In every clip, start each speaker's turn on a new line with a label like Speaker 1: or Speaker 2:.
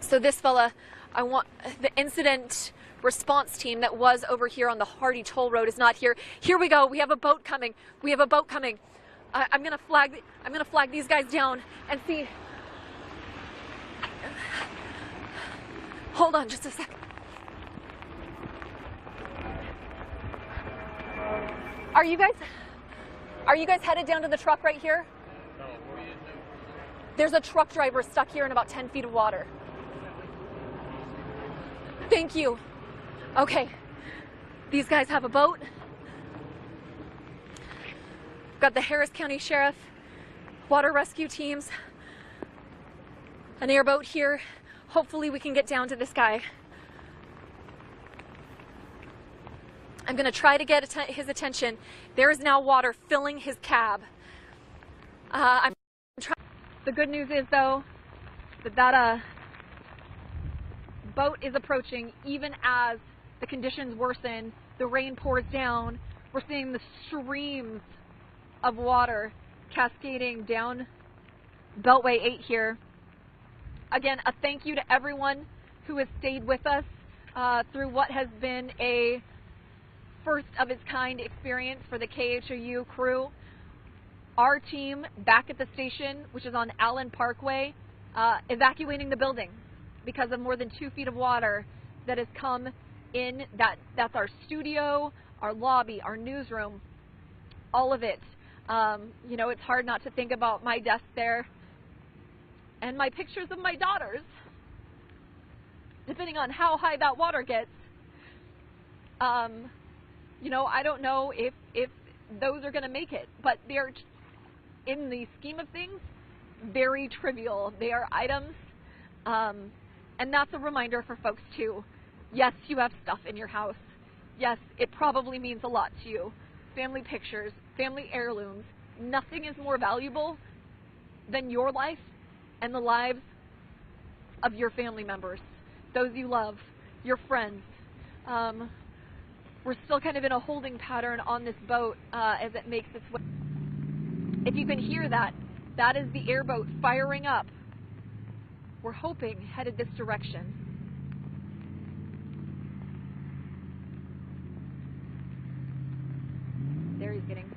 Speaker 1: So this fella, I want the incident response team that was over here on the Hardy Toll Road is not here. Here we go. We have a boat coming. We have a boat coming. I'm gonna flag these guys down and see. Hold on just a second. Are you guys headed down to the truck right here?
Speaker 2: No, where are you into?
Speaker 1: There's a truck driver stuck here in about 10 feet of water. Thank you. Okay. These guys have a boat. Got the Harris County Sheriff, water rescue teams, an airboat here. Hopefully we can get down to this guy. I'm going to try to get his attention. There is now water filling his cab. The good news is, though, that boat is approaching even as the conditions worsen, the rain pours down. We're seeing the streams of water cascading down Beltway 8 here. Again, a thank you to everyone who has stayed with us through what has been a first of its kind experience for the KHOU crew. Our team back at the station, which is on Allen Parkway, evacuating the building because of more than 2 feet of water that has come in. That's our studio, our lobby, our newsroom, all of it. You know, it's hard not to think about my desk there and my pictures of my daughters, depending on how high that water gets. You know, I don't know if those are going to make it, but they're, in the scheme of things, very trivial. They are items, and that's a reminder for folks too. Yes, you have stuff in your house. Yes, it probably means a lot to you. Family pictures, family heirlooms. Nothing is more valuable than your life and the lives of your family members, those you love, your friends. We're still kind of in a holding pattern on this boat as it makes its way. If you can hear that, that is the airboat firing up. We're hoping headed this direction. There he's getting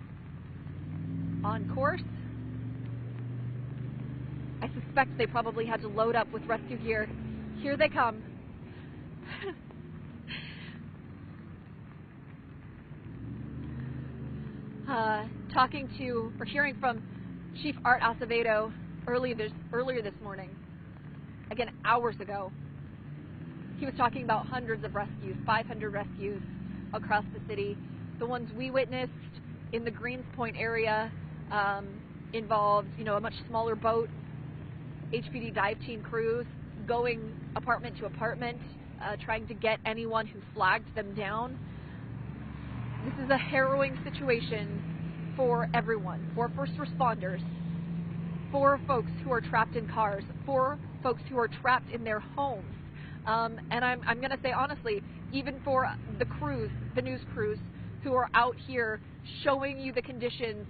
Speaker 1: on course. I suspect they probably had to load up with rescue gear. Here they come. Talking to, or hearing from Chief Art Acevedo earlier this morning, again hours ago. He was talking about hundreds of rescues, 500 rescues across the city. The ones we witnessed in the Greens Point area involved, you know, a much smaller boat, HPD dive team crews going apartment to apartment, trying to get anyone who flagged them down. This is a harrowing situation for everyone, for first responders, for folks who are trapped in cars, for folks who are trapped in their homes. And I'm going to say honestly, even for the crews, the news crews who are out here showing you the conditions,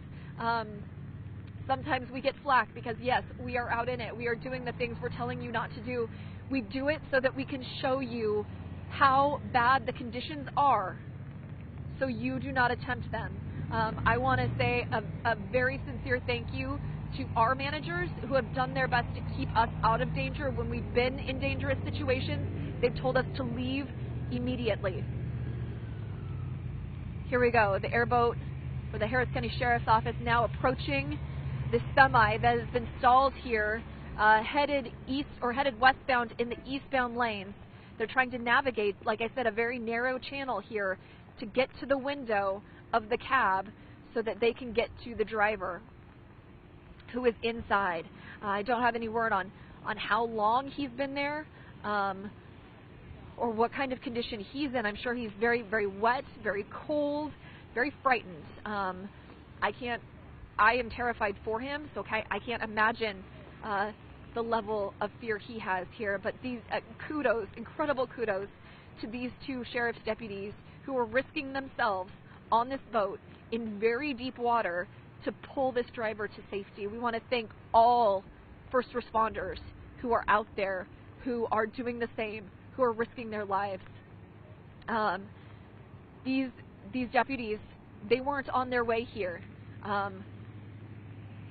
Speaker 1: sometimes we get flack because yes, we are out in it. We are doing the things we're telling you not to do. We do it so that we can show you how bad the conditions are, so you do not attempt them. I want to say a very sincere thank you to our managers who have done their best to keep us out of danger when we've been in dangerous situations. They've told us to leave immediately. Here we go. The airboat for the Harris County Sheriff's Office now approaching the semi that has been stalled here, headed east or headed westbound in the eastbound lanes. They're trying to navigate, like I said, a very narrow channel here to get to the window of the cab so that they can get to the driver who is inside. I don't have any word on how long he's been there or what kind of condition he's in. I'm sure he's very, very wet, very cold, very frightened. I am terrified for him, so I can't imagine the level of fear he has here. But these kudos, incredible kudos to these two sheriff's deputies who are risking themselves on this boat in very deep water to pull this driver to safety. We want to thank all first responders who are out there who are doing the same, who are risking their lives. These deputies, they weren't on their way here.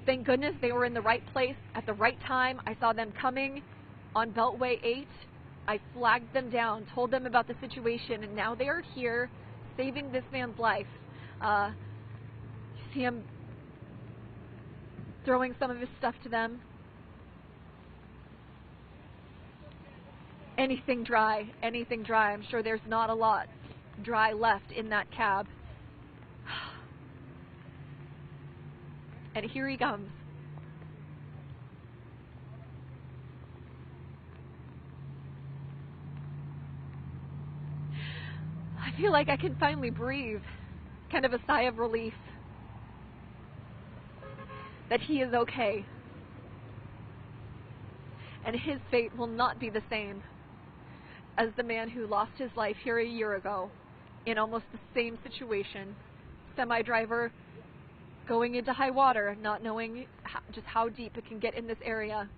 Speaker 1: Thank goodness they were in the right place at the right time. I saw them coming on Beltway 8. I flagged them down, told them about the situation, and now they are here saving this man's life. You see him throwing some of his stuff to them. Anything dry, anything dry. I'm sure there's not a lot dry left in that cab. And here he comes. I feel like I can finally breathe. Kind of a sigh of relief that he is okay. And his fate will not be the same as the man who lost his life here a year ago in almost the same situation. Semi-driver going into high water, not knowing just how deep it can get in this area.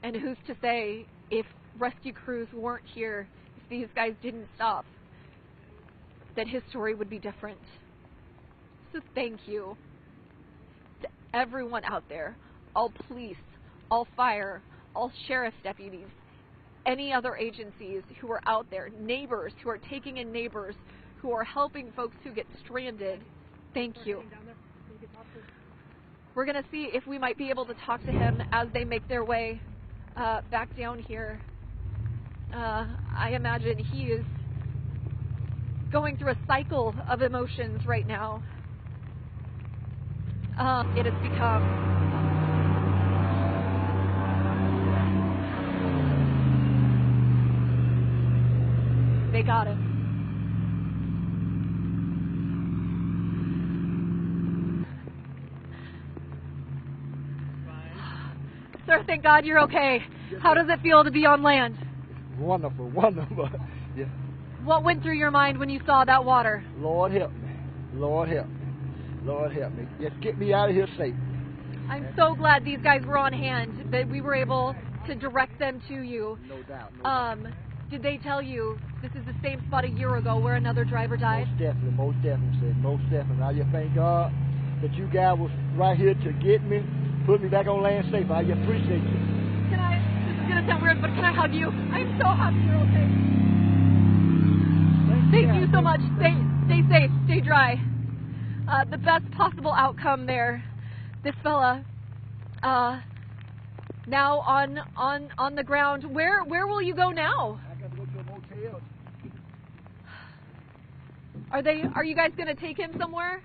Speaker 1: And who's to say, if rescue crews weren't here, if these guys didn't stop, that his story would be different. So thank you to everyone out there, all police, all fire, all sheriff's deputies, any other agencies who are out there, neighbors who are taking in neighbors, who are helping folks who get stranded. Thank you. We're going to see if we might be able to talk to him as they make their way back down here. I imagine he is going through a cycle of emotions right now. It has become they got him. Sir, thank God you're okay. How does it feel to be on land?
Speaker 2: Wonderful, wonderful. Yeah.
Speaker 1: What went through your mind when you saw that water?
Speaker 2: Lord help me. Lord help me. Lord help me. Just get me out of here safe.
Speaker 1: I'm so glad these guys were on hand, that we were able to direct them to you.
Speaker 2: No doubt. No doubt.
Speaker 1: Did they tell you this is the same spot a year ago where another driver died?
Speaker 2: Most definitely, most definitely. I just thank God that you guys was right here to get me, put me back on land safe. I just appreciate you.
Speaker 1: This is going to sound weird, but can I hug you? I'm so happy you're okay. Thank you so much. Stay safe, stay dry. The best possible outcome there. This fella, now on the ground. Where will you go now?
Speaker 2: I got to go to a motel.
Speaker 1: Are you guys going to take him somewhere?